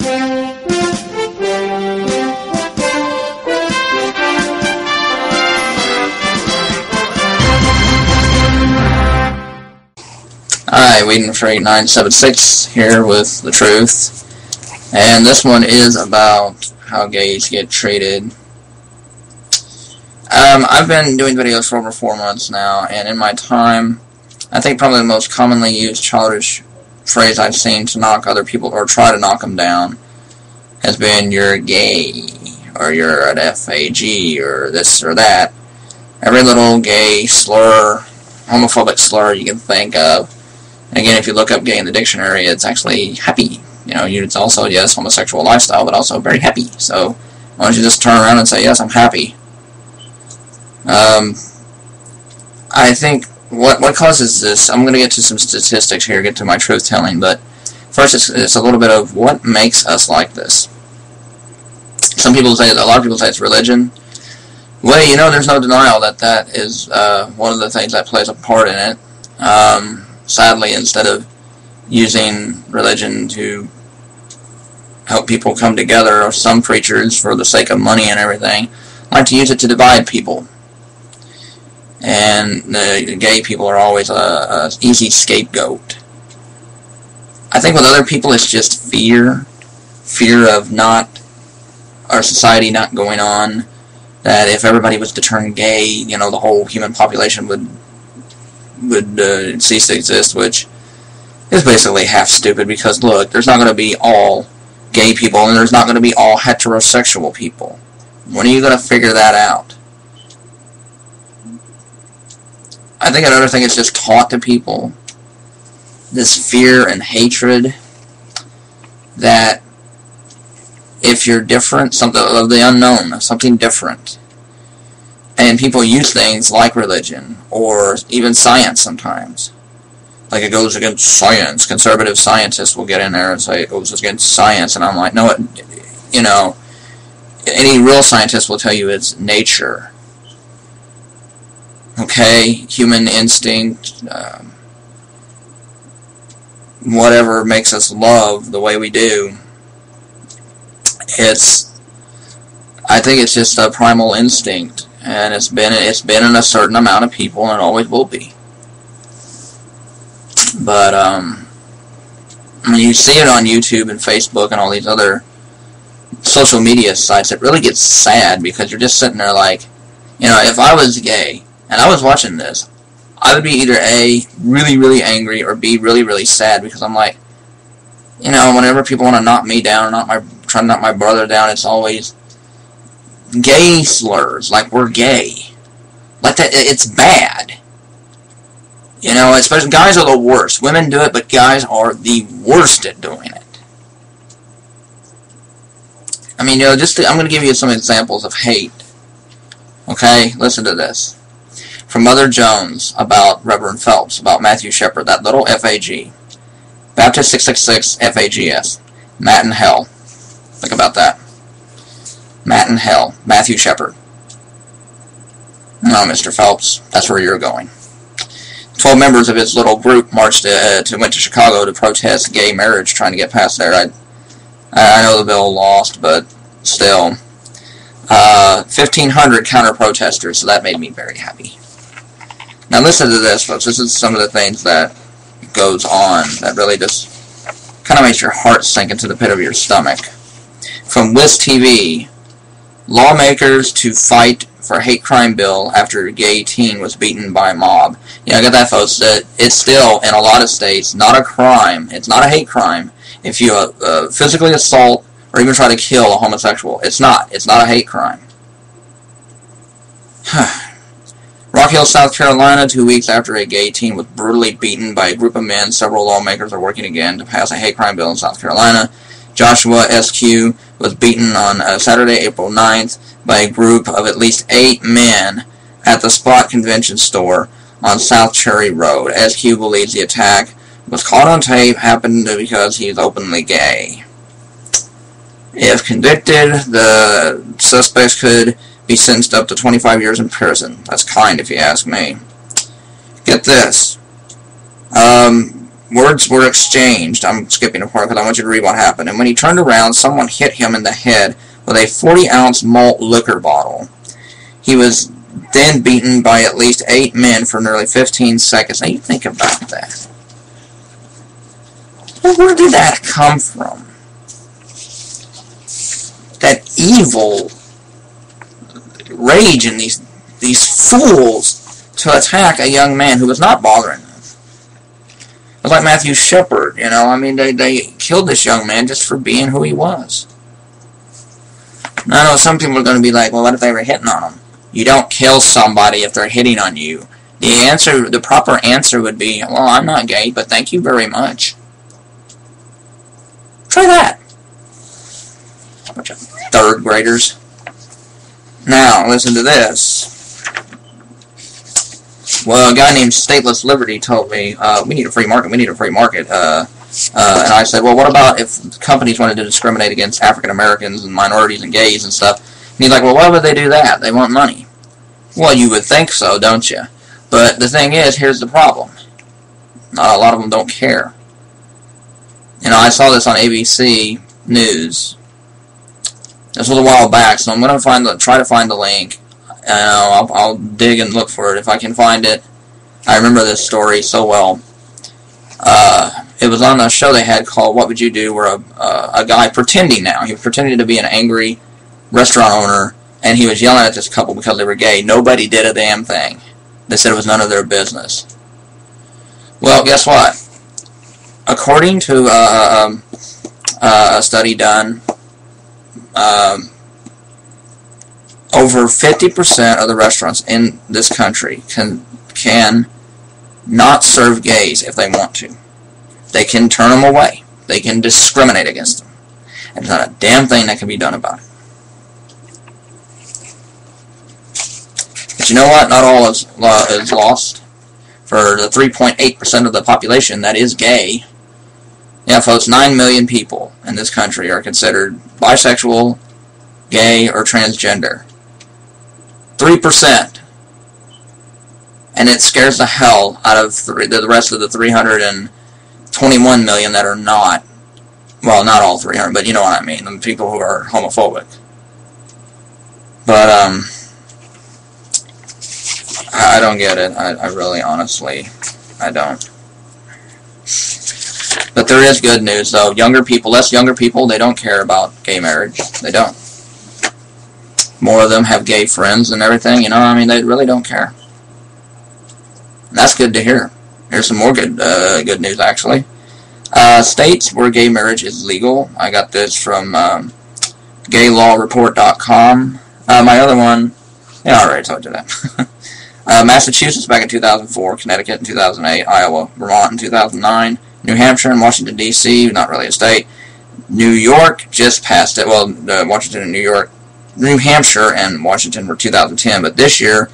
Alright, waiting for 8976 here with the truth. And this one is about how gays get treated. I've been doing videos for over 4 months now, and in my time, I think probably the most commonly used childish phrase I've seen to knock other people, or try to knock them down, has been, "you're gay," or "you're an FAG," or this or that. Every little gay slur, homophobic slur you can think of. Again, if you look up gay in the dictionary, it's actually happy. You know, it's also, yes, homosexual lifestyle, but also very happy. So, why don't you just turn around and say, yes, I'm happy. I think what causes this, I'm going to get to some statistics here, get to my truth-telling, but first it's a little bit of what makes us like this. A lot of people say it's religion. Well, you know, there's no denial that that is one of the things that plays a part in it. Sadly, instead of using religion to help people come together, or some preachers, for the sake of money and everything, like to use it to divide people. And the gay people are always an easy scapegoat. I think with other people it's just fear of our society not going on, that if everybody was to turn gay, you know, the whole human population would cease to exist, which is basically half stupid, because look, there's not going to be all gay people, and there's not going to be all heterosexual people. When are you going to figure that out? I think another thing is just taught to people, this fear and hatred that if you're different, something of the unknown, something different, and people use things like religion, or even science sometimes. Like, it goes against science. Conservative scientists will get in there and say it goes against science, and I'm like, no, you know, any real scientist will tell you it's nature. Okay? Human instinct, whatever makes us love the way we do, I think it's just a primal instinct, and it's been in a certain amount of people, and it always will be. But when you see it on YouTube and Facebook and all these other social media sites, it really gets sad, because you're just sitting there like, you know, if I was gay and I was watching this, I would be either A, really, really angry, or B, really, really sad, because I'm like, you know, whenever people want to knock me down, or try to knock my brother down, it's always gay slurs, like we're gay. Like that, it's bad. You know, especially guys are the worst. Women do it, but guys are the worst at doing it. I mean, you know, I'm going to give you some examples of hate. Okay, listen to this. From Mother Jones about Reverend Phelps, about Matthew Shepard, that little FAG. Baptist 666 FAGS. Matt in hell. Think about that. Matt in hell. Matthew Shepard. No, Mr. Phelps, that's where you're going. 12 members of his little group went to Chicago to protest gay marriage, trying to get past there. I know the bill lost, but still. 1,500 counter-protesters, so that made me very happy. Now listen to this, folks. This is some of the things that goes on that really just kind of makes your heart sink into the pit of your stomach. From Wiz TV, lawmakers to fight for hate crime bill after gay teen was beaten by mob. You know, get that, folks. That it's still, in a lot of states, not a crime. It's not a hate crime if you physically assault or even try to kill a homosexual. It's not. It's not a hate crime. Rock Hill, South Carolina, 2 weeks after a gay teen was brutally beaten by a group of men, several lawmakers are working again to pass a hate crime bill in South Carolina. Joshua S.Q. was beaten on Saturday, April 9th, by a group of at least 8 men at the Spot Convention Store on South Cherry Road. S.Q. believes the attack was caught on tape, happened because he is openly gay. If convicted, the suspects could be sentenced up to 25 years in prison. That's kind, if you ask me. Get this. Words were exchanged. I'm skipping a part because I want you to read what happened. And when he turned around, someone hit him in the head with a 40-ounce malt liquor bottle. He was then beaten by at least 8 men for nearly 15 seconds. Now you think about that. Where did that come from? That evil rage in these fools to attack a young man who was not bothering them. It was like Matthew Shepard, you know. I mean, they killed this young man just for being who he was. Now, I know some people are going to be like, well, what if they were hitting on him? You don't kill somebody if they're hitting on you. The proper answer would be, well, I'm not gay, but thank you very much. Try that. Bunch of third graders. Now, listen to this. Well, a guy named Stateless Liberty told me, we need a free market, and I said, well, what about if companies wanted to discriminate against African Americans and minorities and gays and stuff? And he's like, well, why would they do that? They want money. Well, you would think so, don't you? But the thing is, here's the problem. A lot of them don't care. You know, I saw this on ABC News. This was a while back, so I'm going to try to find the link. I'll dig and look for it if I can find it. I remember this story so well. It was on a show they had called What Would You Do, where a guy pretending now. He was pretending to be an angry restaurant owner, and he was yelling at this couple because they were gay. Nobody did a damn thing. They said it was none of their business. Well, guess what? According to a study done, over 50% of the restaurants in this country can not serve gays if they want to. They can turn them away. They can discriminate against them. And there's not a damn thing that can be done about it. But you know what? Not all is lost. For the 3.8% of the population that is gay, yeah, folks, 9 million people in this country are considered bisexual, gay, or transgender. 3%. And it scares the hell out of the rest of the 321 million that are not. Well, not all 300, but you know what I mean. The people who are homophobic. But, I don't get it. I really, honestly, I don't. But there is good news, though. Younger people, they don't care about gay marriage. They don't. More of them have gay friends and everything, you know, I mean, they really don't care. And that's good to hear. Here's some more good news, actually. States where gay marriage is legal. I got this from gaylawreport.com. My other one, yeah, I already told you that. Massachusetts back in 2004, Connecticut in 2008, Iowa, Vermont in 2009, New Hampshire and Washington, D.C., not really a state. New York just passed it. Well, Washington and New Hampshire and Washington were 2010, but this year,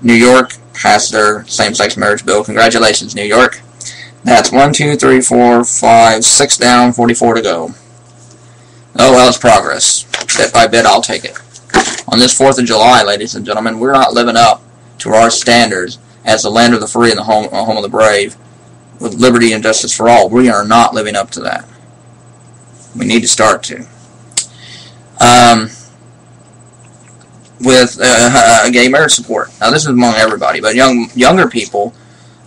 New York passed their same-sex marriage bill. Congratulations, New York. That's 1, 2, 3, 4, 5, 6 down, 44 to go. Oh, well, it's progress. Bit by bit, I'll take it. On this 4th of July, ladies and gentlemen, we're not living up to our standards as the land of the free and the home of the brave, with liberty and justice for all. We are not living up to that. We need to start to. With gay marriage support. Now, this is among everybody, but younger people,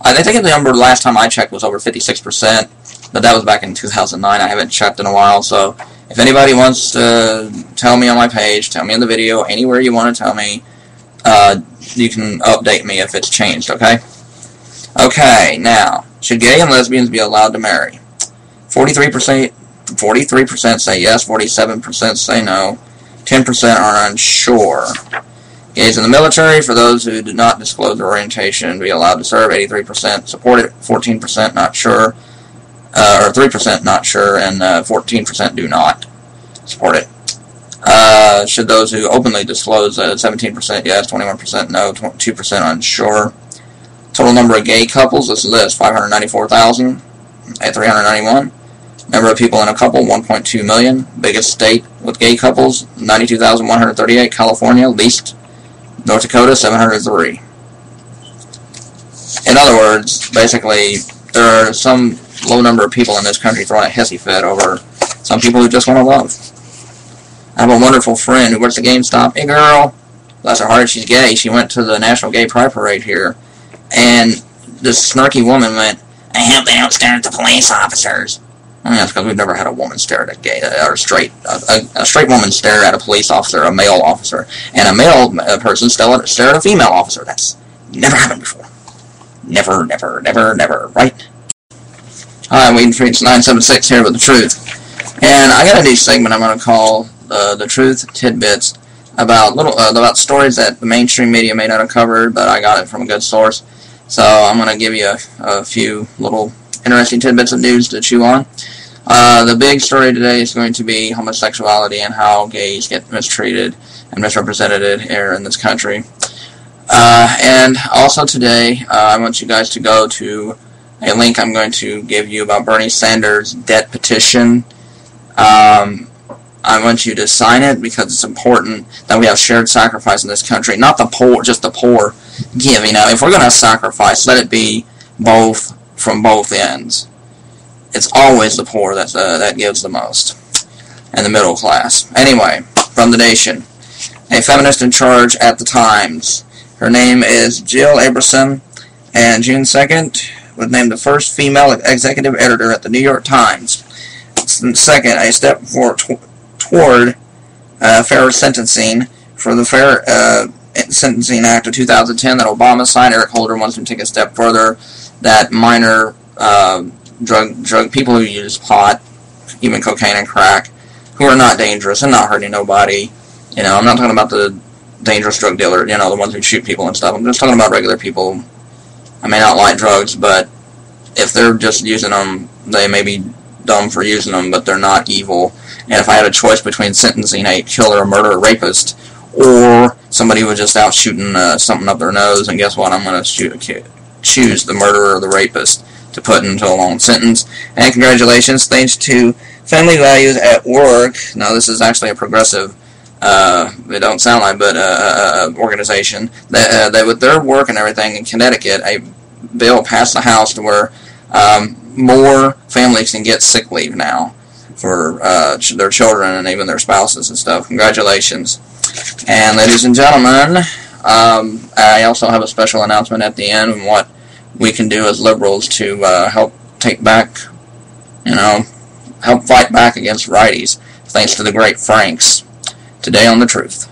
I think the number last time I checked was over 56%, but that was back in 2009. I haven't checked in a while, so if anybody wants to tell me on my page, tell me in the video, anywhere you want to tell me, you can update me if it's changed, okay? Okay, now, should gay and lesbians be allowed to marry? 43% say yes, 47% say no, 10% are unsure. Gays in the military, for those who do not disclose their orientation, be allowed to serve. 83% support it, 14% not sure, or 3% not sure, and 14% do not support it. Should those who openly disclose, 17% yes, 21% no, 2% unsure. Total number of gay couples, this is this, 594,000 at 391. Number of people in a couple, 1.2 million. Biggest state with gay couples, 92,138. California, least. North Dakota, 703. In other words, basically, there are some low number of people in this country throwing a hissy fit over some people who just want to love. I have a wonderful friend who works at GameStop. Hey girl, bless her heart, she's gay. She went to the National Gay Pride Parade here, and this snarky woman went, I hope they don't stare at the police officers. I mean, that's because we've never had a woman stare at a gay, or a straight woman stare at a police officer, a male officer, and a male person stare at a female officer. That's never happened before. Never, never, never, never, right? Hi, I'm waiting for it's 976 here with the truth. And I got a new segment I'm going to call the Truth Tidbits about stories that the mainstream media may not have covered, but I got it from a good source. So I'm going to give you a few little interesting tidbits of news to chew on. The big story today is going to be homosexuality and how gays get mistreated and misrepresented here in this country. And also today, I want you guys to go to a link I'm going to give you about Bernie Sanders' debt petition. I want you to sign it because it's important that we have shared sacrifice in this country. Not the poor, just the poor give. You know, if we're going to sacrifice, let it be both from both ends. It's always the poor that gives the most, and the middle class. Anyway, from the Nation, a feminist in charge at the Times. Her name is Jill Aberson, and June 2nd was named the first female executive editor at the New York Times. Second, a step toward fair sentencing for the Fair Sentencing Act of 2010 that Obama signed. Eric Holder wants to take a step further, that minor drug people who use pot, even cocaine and crack, who are not dangerous and not hurting nobody. You know, I'm not talking about the dangerous drug dealer, you know, the ones who shoot people and stuff. I'm just talking about regular people. I may not like drugs, but if they're just using them, they may be dumb for using them, but they're not evil. And if I had a choice between sentencing a killer, a murderer, a rapist, or somebody who was just out shooting something up their nose, and guess what? I'm going to choose the murderer or the rapist to put into a long sentence. And congratulations, thanks to Family Values at Work. Now, this is actually a progressive, it don't sound like, but organization that with their work and everything in Connecticut, a bill passed the House to where more families can get sick leave now for their children and even their spouses and stuff. Congratulations. And ladies and gentlemen, I also have a special announcement at the end on what we can do as liberals to help take back, you know, help fight back against righties, thanks to the great Franks. Today on The Truth.